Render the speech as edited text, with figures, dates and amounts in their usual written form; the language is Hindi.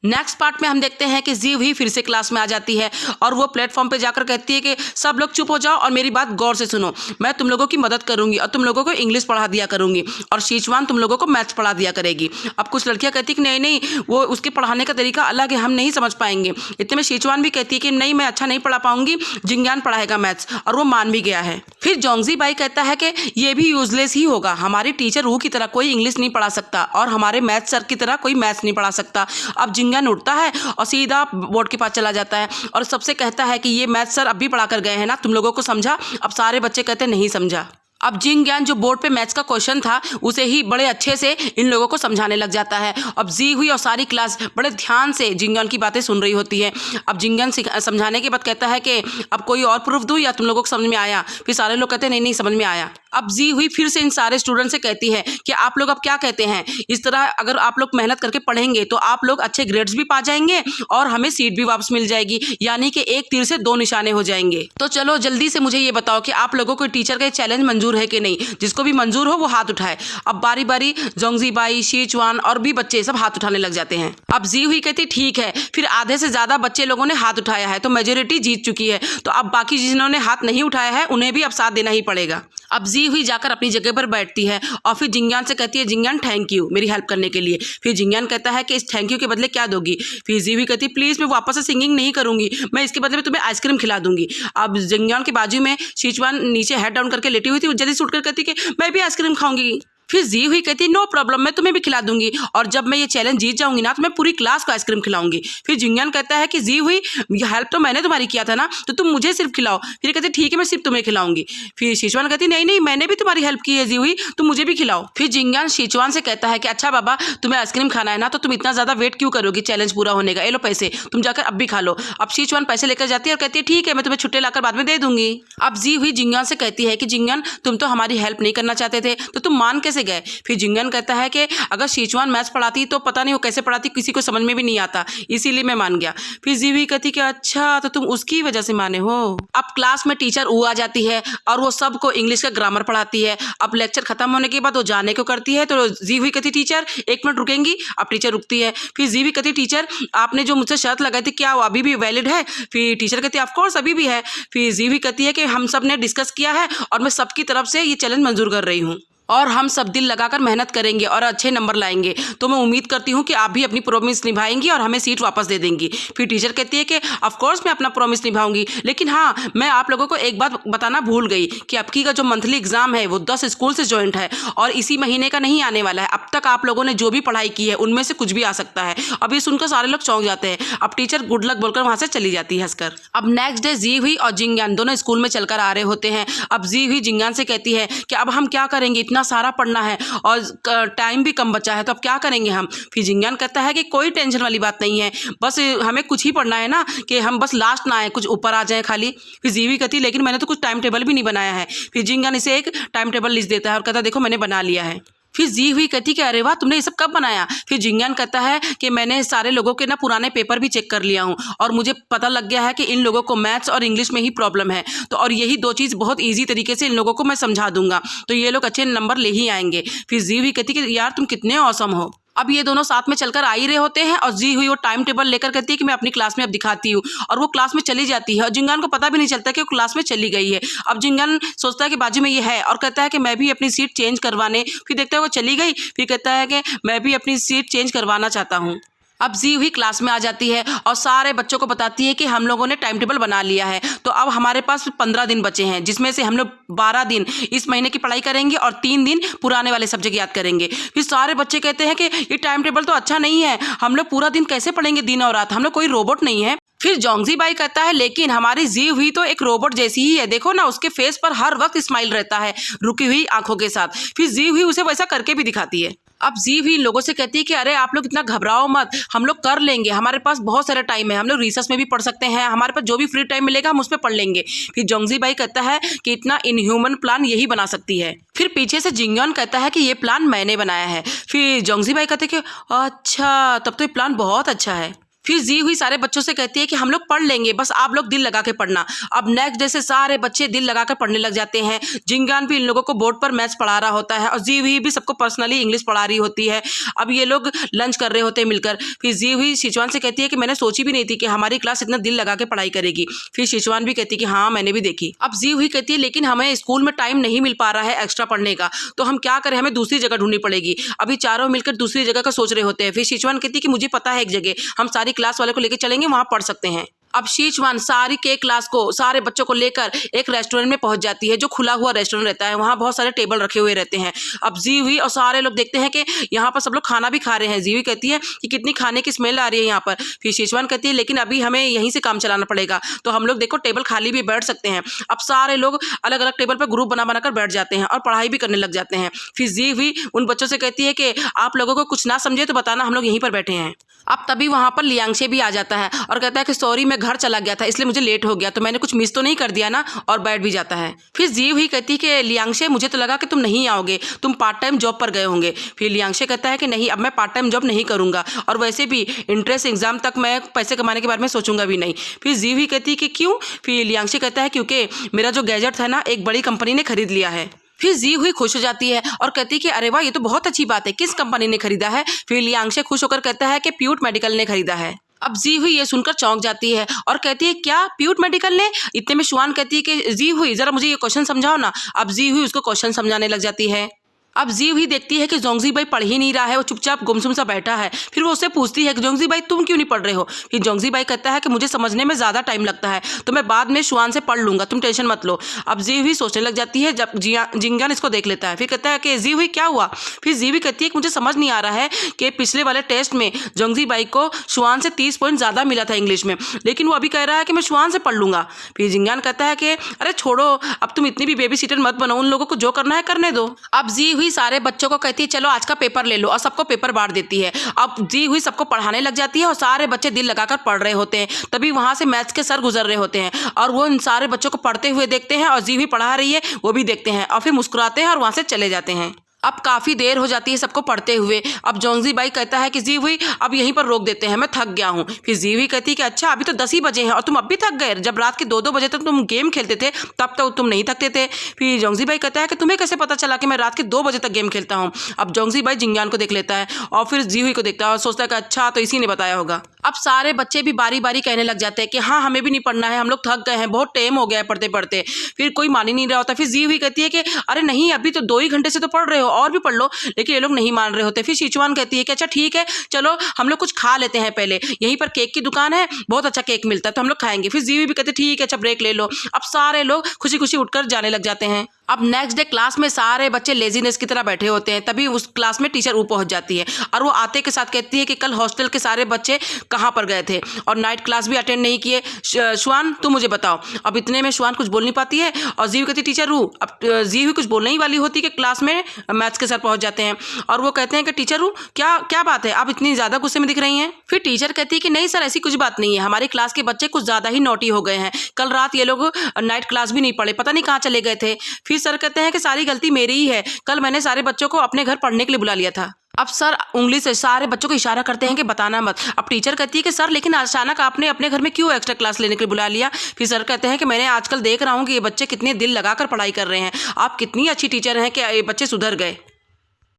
नेक्स्ट पार्ट में हम देखते हैं कि जीव ही फिर से क्लास में आ जाती है और वो प्लेटफॉर्म पे जाकर कहती है कि सब लोग चुप हो जाओ और मेरी बात गौर से सुनो। मैं तुम लोगों की मदद करूंगी और तुम लोगों को इंग्लिश पढ़ा दिया करूंगी और शीचवान तुम लोगों को मैथ्स पढ़ा दिया करेगी। अब कुछ लड़कियां कहती कि नहीं नहीं, वो उसके पढ़ाने का तरीका अलग है, हम नहीं समझ पाएंगे। इतने में शीचवान भी कहती है कि नहीं, मैं अच्छा नहीं पढ़ा पाऊंगी, जिंगयान पढ़ाएगा मैथ्स, और वो मान भी गया है। फिर जोंगजी बाई कहता है कि ये भी यूजलेस ही होगा, हमारी टीचर रू की तरह कोई इंग्लिश नहीं पढ़ा सकता और हमारे मैथ्स सर की तरह कोई मैथ्स नहीं पढ़ा सकता। अब जिंगयान उठता है और सीधा बोर्ड के पास चला जाता है और सबसे कहता है कि ये मैथ्स सर अब भी पढ़ा कर गए हैं ना, तुम लोगों को समझा? अब सारे बच्चे कहते नहीं समझा। अब जिंगयान जो बोर्ड पे मैथ्स का क्वेश्चन था उसे ही बड़े अच्छे से इन लोगों को समझाने लग जाता है। अब जी हुई और सारी क्लास बड़े ध्यान से जिंगयान की बातें सुन रही होती है। अब जिंगयान समझाने के बाद कहता है कि अब कोई और प्रूफ दूं या तुम लोगों को समझ में आया? फिर सारे लोग कहते हैं नहीं नहीं, समझ में आया। अब जी हुई फिर से इन सारे स्टूडेंट से कहती है कि आप लोग अब क्या कहते हैं, इस तरह अगर आप लोग मेहनत करके पढ़ेंगे तो आप लोग अच्छे ग्रेड्स भी पा जाएंगे और हमें सीट भी वापस मिल जाएगी, यानी कि एक तीर से दो निशाने हो जाएंगे। तो चलो जल्दी से मुझे ये बताओ कि आप लोगों को टीचर का चैलेंज मंजूर है कि नहीं? जिसको भी मंजूर हो वो हाथ उठाए। अब बारी बारी जोंगजी बाई, शीचवान और भी बच्चे सब हाथ उठाने लग जाते हैं। अब जी हुई कहती ठीक है। फिर आधे से ज्यादा बच्चे लोगों ने हाथ उठाया है तो मेजोरिटी जीत चुकी है, तो अब बाकी जिन्होंने हाथ नहीं उठाया है उन्हें भी अब साथ देना ही पड़ेगा। अब जी हुई जाकर अपनी जगह पर बैठती है और फिर जिंगयान से कहती है जिंगयान थैंक यू मेरी हेल्प करने के लिए। फिर जिंगयान कहता है कि इस थैंक यू के बदले क्या दोगी? फिर जी हुई कहती है प्लीज मैं वापस से सिंगिंग नहीं करूंगी, मैं इसके बदले में तुम्हें आइसक्रीम खिला दूंगी। अब जिंगयान के बाजू में शीचवान नीचे हेड डाउन करके लेटी हुई थी, जल्दी से उठकर कहती कि मैं भी आइसक्रीम खाऊंगी। फिर जी हुई कहती नो प्रॉब्लम, मैं तुम्हें भी खिला दूंगी और जब मैं ये चैलेंज जीत जाऊंगी ना तो मैं पूरी क्लास को आइसक्रीम खिलाऊंगी। फिर जिंगयान कहता है कि जी हुई हेल्प तो मैंने तुम्हारी किया था ना, तो तुम मुझे सिर्फ खिलाओ। फिर कहते ठीक है मैं सिर्फ तुम्हें खिलाऊंगी। फिर शीचवान कहती नहीं नहीं, मैंने भी तुम्हारी हेल्प की है जी हुई, तुम मुझे भी खिलाओ। फिर जिंगयान शीचवान से कहता है कि अच्छा बाबा तुम्हें आइसक्रीम खाना है ना, तो तुम इतना ज्यादा वेट क्यों करोगी चैलेंज पूरा होने का, ये लो पैसे, तुम जाकर अब भी खा लो। अब शीचवान पैसे लेकर जाती है और कहती है ठीक है मैं तुम्हें छुट्टे लाकर बाद में दे दूंगी। अब जी हुई जिंगयान से कहती है कि जिंगयान तुम तो हमारी हेल्प नहीं करना चाहते थे तो तुम मान कैसे गए? फिर जिंगयान कहता है कि अगर शीचवान मैथ्स पढ़ाती तो पता नहीं वो कैसे पढ़ाती, किसी को समझ में भी नहीं आता, इसीलिए मैं मान गया। फिर जी हुई कहती कि अच्छा तो तुम उसकी वजह से माने हो। अब क्लास में टीचर ऊ आ जाती है और वो सबको इंग्लिश का ग्रामर पढ़ाती है। अब लेक्चर खत्म होने के बाद वो जाने को करती है तो जी हुई कहती टीचर एक मिनट रुकेंगी? अब टीचर रुकती है। फिर जी हुई कहती टीचर आपने जो मुझसे शर्त लगाई थी क्या वो अभी भी वैलिड है? फिर टीचर कहती है ऑफ कोर्स अभी भी है। फिर जी हुई कहती है कि हम सब ने डिस्कस किया है और मैं सबकी तरफ से ये चैलेंज मंजूर कर रही हूँ और हम सब दिल लगाकर मेहनत करेंगे और अच्छे नंबर लाएंगे, तो मैं उम्मीद करती हूँ कि आप भी अपनी प्रॉमिस निभाएंगी और हमें सीट वापस दे देंगी। फिर टीचर कहती है कि ऑफ कोर्स मैं अपना प्रॉमिस निभाऊंगी, लेकिन हाँ मैं आप लोगों को एक बात बताना भूल गई कि आपकी का जो मंथली एग्जाम है वो 10 स्कूल से ज्वाइंट है और इसी महीने का नहीं आने वाला है। अब तक आप लोगों ने जो भी पढ़ाई की है उनमें से कुछ भी आ सकता है। अब ये सुनकर सारे लोग चौंक जाते हैं। अब टीचर गुड लक बोलकर वहां से चली जाती है हंसकर। अब नेक्स्ट डे जी हुई और जिंगयान दोनों स्कूल में चलकर आ रहे होते हैं। अब जी हुई जिंगयान से कहती है कि अब हम क्या करेंगे, इतना सारा पढ़ना है और टाइम भी कम बचा है, तो अब क्या करेंगे हम? फिर जिंगयान कहता है कि कोई टेंशन वाली बात नहीं है, बस हमें कुछ ही पढ़ना है ना, कि हम बस लास्ट ना आए, कुछ ऊपर आ जाए खाली। फिर जीवी कहती लेकिन मैंने तो कुछ टाइम टेबल भी नहीं बनाया है। फिर जिंगयान इसे एक टाइम टेबल लिख देता है और कहता है देखो मैंने बना लिया है। फिर जी हुई कहती कि अरे वाह तुमने ये सब कब बनाया? फिर जिंगयान कहता है कि मैंने सारे लोगों के ना पुराने पेपर भी चेक कर लिया हूँ और मुझे पता लग गया है कि इन लोगों को मैथ्स और इंग्लिश में ही प्रॉब्लम है, तो और यही दो चीज़ बहुत ईजी तरीके से इन लोगों को मैं समझा दूंगा, तो ये लोग अच्छे नंबर ले ही आएंगे। फिर जी हुई कहती कि यार तुम कितने औसम हो। अब ये दोनों साथ में चलकर आ ही रहे होते हैं और जी हुई वो टाइम टेबल लेकर कहती है कि मैं अपनी क्लास में अब दिखाती हूँ, और वो क्लास में चली जाती है और जिंगयान को पता भी नहीं चलता कि वो क्लास में चली गई है। अब जिंगयान सोचता है कि बाजू में ये है और कहता है कि मैं भी अपनी सीट चेंज करवाने, फिर देखता है वो चली गई, फिर कहता है कि मैं भी अपनी सीट चेंज करवाना चाहता हूँ। अब जी हुई क्लास में आ जाती है और सारे बच्चों को बताती है कि हम लोगों ने टाइम टेबल बना लिया है, तो अब हमारे पास 15 दिन बचे हैं, जिसमें से हम लोग 12 दिन इस महीने की पढ़ाई करेंगे और 3 दिन पुराने वाले सब्जेक्ट याद करेंगे। फिर सारे बच्चे कहते हैं कि ये टाइम टेबल तो अच्छा नहीं है, हम लोग पूरा दिन कैसे पढ़ेंगे दिन और रात, हम लोग कोई रोबोट नहीं है। फिर जोंगजी बाई कहता है लेकिन हमारी जी हुई तो एक रोबोट जैसी ही है, देखो ना उसके फेस पर हर वक्त स्माइल रहता है रुकी हुई आंखों के साथ। फिर जी हुई उसे वैसा करके भी दिखाती है। अब जी हुई लोगों से कहती है कि अरे आप लोग इतना घबराओ मत, हम लोग कर लेंगे, हमारे पास बहुत सारा टाइम है, हम लोग रिसर्च में भी पढ़ सकते हैं, हमारे पास जो भी फ्री टाइम मिलेगा हम उस पर पढ़ लेंगे। फिर जोंगजी बाई कहता है कि इतना इनह्यूमन प्लान यही बना सकती है। फिर पीछे से जिंगयान कहता है कि ये प्लान मैंने बनाया है। फिर जोंगजी बाई कहते हैं कि अच्छा तब तो ये प्लान बहुत अच्छा है। फिर जी हुई सारे बच्चों से कहती है कि हम लोग पढ़ लेंगे, बस आप लोग दिल लगा के पढ़ना। अब नेक्स्ट डे से सारे बच्चे दिल लगा कर पढ़ने लग जाते हैं। जिंगान भी इन लोगों को बोर्ड पर मैथ्स पढ़ा रहा होता है और जी हुई भी सबको पर्सनली इंग्लिश पढ़ा रही होती है। अब ये लोग लंच कर रहे होते हैं मिलकर। फिर जी हुई सिचुआन से कहती है कि मैंने सोची भी नहीं थी कि हमारी क्लास इतना दिल लगा के पढ़ाई करेगी। फिर सिचुआन भी कहती है कि हाँ मैंने भी देखी। अब जी हुई कहती है लेकिन हमें स्कूल में टाइम नहीं मिल पा रहा है एक्स्ट्रा पढ़ने का, तो हम क्या करें, हमें दूसरी जगह ढूंढनी पड़ेगी। अभी चारों मिलकर दूसरी जगह का सोच रहे होते हैं। फिर सिचुआन कहती है कि मुझे पता है एक जगह, हम सारी क्लास वाले को लेकर चलेंगे, वहां पढ़ सकते हैं। अब शीचवान सारी के क्लास को सारे बच्चों को लेकर एक रेस्टोरेंट में पहुंच जाती है जो खुला हुआ रेस्टोरेंट रहता है। वहां बहुत सारे टेबल रखे हुए रहते हैं। अब जी हुई और सारे लोग देखते हैं कि यहाँ पर सब लोग खाना भी खा रहे हैं। जी हुई कहती है कि कितनी खाने की स्मेल आ रही है यहाँ पर। फिर शीचवान कहती है लेकिन अभी हमें यहीं से काम चलाना पड़ेगा, तो हम लोग देखो टेबल खाली भी बैठ सकते हैं। अब सारे लोग अलग अलग टेबल पर ग्रुप बना बनाकर बैठ जाते हैं और पढ़ाई भी करने लग जाते हैं। फिर जी हुई उन बच्चों से कहती है कि आप लोगों को कुछ ना समझे तो बताना, हम लोग यहीं पर बैठे हैं। अब तभी वहां पर लियांगशे भी आ जाता है और कहता है कि सॉरी मैं घर चला गया था इसलिए मुझे लेट हो गया, तो मैंने कुछ मिस तो नहीं कर दिया ना, और बैठ भी जाता है। फिर जी हुई कहती है कि लियांगशे मुझे तो लगा कि तुम नहीं आओगे, तुम पार्ट टाइम जॉब पर गए होंगे। फिर लियांगशे कहता है कि नहीं, अब मैं पार्ट टाइम जॉब नहीं करूंगा और वैसे भी इंट्रेंस एग्जाम तक मैं पैसे कमाने के बारे में सोचूंगा भी नहीं। फिर जी हुई कहती है कि क्यों? फिर लियांगशे कहता है क्योंकि मेरा जो गैजेट था ना एक बड़ी कंपनी ने खरीद लिया है। फिर जी हुई खुश हो जाती है और कहती है कि अरे वाह ये तो बहुत अच्छी बात है, किस कंपनी ने खरीदा है? फिर लियांगशे खुश होकर कहता है कि प्यूट मेडिकल ने खरीदा है। अब जी हुई ये सुनकर चौंक जाती है और कहती है क्या प्यूट मेडिकल ने? इतने में शुआन कहती है कि जी हुई जरा मुझे ये क्वेश्चन समझाओ ना। अब जी हुई उसको क्वेश्चन समझाने लग जाती है। अब जी हुई देखती है कि जोंगजी भाई पढ़ ही नहीं रहा है, वो चुपचाप गुमसुम सा बैठा है। फिर वो उससे पूछती है कि जोंगजी भाई तुम क्यों नहीं पढ़ रहे हो? फिर जोंगजी भाई कहता है कि मुझे समझने में ज़्यादा टाइम लगता है, तो मैं बाद में शुआन से पढ़ लूंगा, तुम टेंशन मत लो। अब जी हुई सोचने लग जाती है जब जिंगान इसको देख लेता है। फिर कहता है कि जी हुई क्या हुआ? फिर जी हुई कहती है कि मुझे समझ नहीं आ रहा है कि पिछले वाले टेस्ट में जोंगजी भाई को शुआन से 30 पॉइंट ज़्यादा मिला था इंग्लिश में, लेकिन वो अभी कह रहा है कि मैं शुआन से पढ़ लूंगा। फिर जिंगान कहता है कि अरे छोड़ो, अब तुम इतनी भी बेबी सीटर मत बनो, उन लोगों को जो करना है करने दो। अब जी हुई सारे बच्चों को कहती है चलो आज का पेपर ले लो, और सबको पेपर बांट देती है। अब जी हुई सबको पढ़ाने लग जाती है और सारे बच्चे दिल लगाकर पढ़ रहे होते हैं। तभी वहां से मैथ्स के सर गुजर रहे होते हैं और वो इन सारे बच्चों को पढ़ते हुए देखते हैं और जी हुई पढ़ा रही है वो भी देखते हैं और फिर मुस्कुराते हैं और वहां से चले जाते हैं। अब काफ़ी देर हो जाती है सबको पढ़ते हुए। अब जोंगजी भाई कहता है कि जी हुई अब यहीं पर रोक देते हैं, मैं थक गया हूँ। फिर जी हुई कहती है कि अच्छा अभी तो 10 ही बजे हैं और तुम अब भी थक गए? जब रात के 2-2 बजे तक तुम गेम खेलते थे तब तो तुम नहीं थकते थे। फिर जोंगजी भाई कहता है कि तुम्हें कैसे पता चला कि मैं रात के 2 बजे तक गेम खेलता हूँ? अब जोंगजी भाई जिंगान को देख लेता है और फिर जी हुई को देखता है और सोचता है कि अच्छा तो इसी ने बताया होगा। अब सारे बच्चे भी बारी बारी कहने लग जाते हैं कि हाँ हमें भी नहीं पढ़ना है, हम लोग थक गए हैं, बहुत टाइम हो गया है पढ़ते पढ़ते। फिर कोई मान ही नहीं रहा होता। फिर जी हुई कहती है कि अरे नहीं अभी तो 2 ही घंटे से तो पढ़ रहे हो, और भी पढ़ लो, लेकिन ये लोग नहीं मान रहे होते। फिर सिचुआन कहती है कि अच्छा ठीक है चलो हम लोग कुछ खा लेते हैं पहले, यहीं पर केक की दुकान है, बहुत अच्छा केक मिलता है तो हम लोग खाएंगे। फिर जी हुई भी कहते ठीक है अच्छा ब्रेक ले लो। अब सारे लोग खुशी खुशी उठकर जाने लग जाते हैं। अब नेक्स्ट डे क्लास में सारे बच्चे लेजीनेस की तरह बैठे होते हैं। तभी उस क्लास में टीचर ऊपर पहुंच जाती है और वो आते के साथ कहती है कि कल हॉस्टल के सारे बच्चे कहाँ पर गए थे और नाइट क्लास भी अटेंड नहीं किए, शुआन तुम मुझे बताओ। अब इतने में शुआन कुछ बोल नहीं पाती है और जी हुई कहती टीचर रू। अब जी हुई कुछ बोलने ही वाली होती कि क्लास में मैथ्स के सर पहुंच जाते हैं और वो कहते हैं कि टीचर रू क्या क्या बात है, आप इतनी ज़्यादा गुस्से में दिख रही हैं। फिर टीचर कहती है कि नहीं सर ऐसी कुछ बात नहीं है, हमारी क्लास के बच्चे कुछ ज़्यादा ही नॉटी हो गए हैं, कल रात ये लोग नाइट क्लास भी नहीं पढ़े, पता नहीं कहाँ चले गए थे। फिर सर कहते हैं कि सारी गलती मेरी ही है, कल मैंने सारे बच्चों को अपने घर पढ़ने के लिए बुला लिया था। अब सर उंगली से सारे बच्चों को इशारा करते हैं कि बताना मत। अब टीचर कहती है कि सर लेकिन अचानक आपने अपने घर में क्यों एक्स्ट्रा क्लास लेने के लिए बुला लिया? फिर सर कहते हैं कि मैंने आजकल देख रहा हूँ कि ये बच्चे कितने दिल लगाकर पढ़ाई कर रहे हैं, आप कितनी अच्छी टीचर हैं कि ये बच्चे सुधर गए।